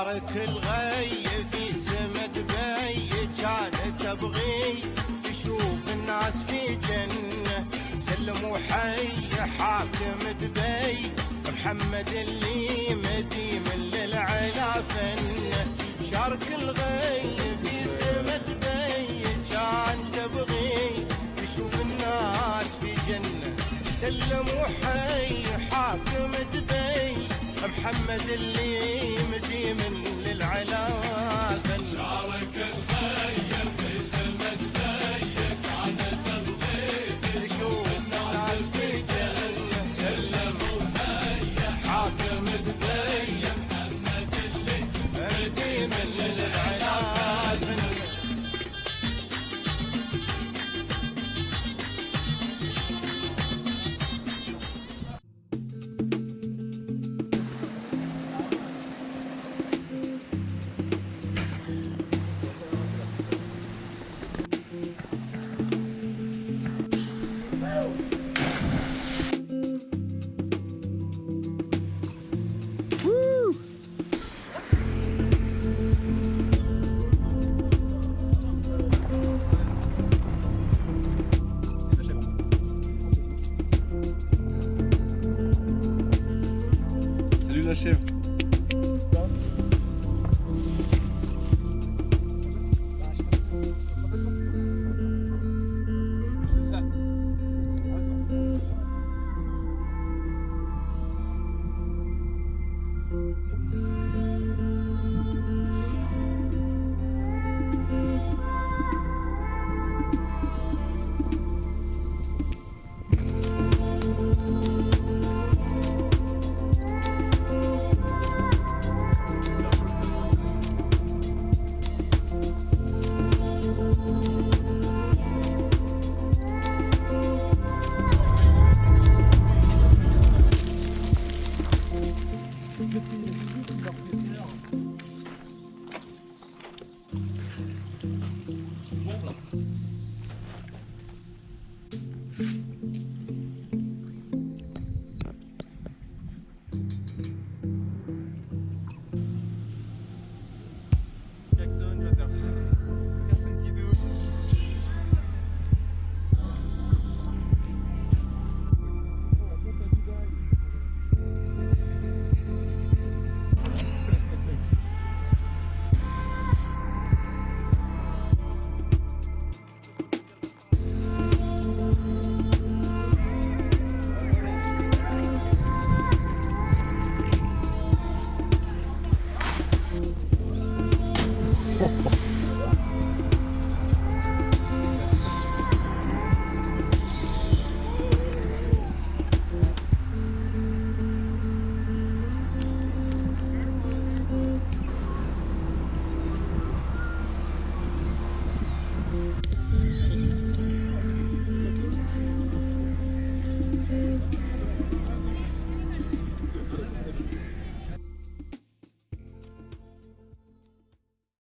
شارك الغي في سما دبي، كانت تبغي تشوف الناس في جنة. سلم وحي حاكم دبي محمد اللي مديم للعلا فنه. شارك الغي في سما دبي، كان تبغي تشوف الناس في جنة. سلم وحي حاكم دبي محمد اللي مديم للعلا فن. شارك الغير في سما دبي، كانت تبغي تشوف الناس في جنة. سلم وحي حاكم دبي محمد اللي مديم للعلا فن. Salut la chèvre. Bon là.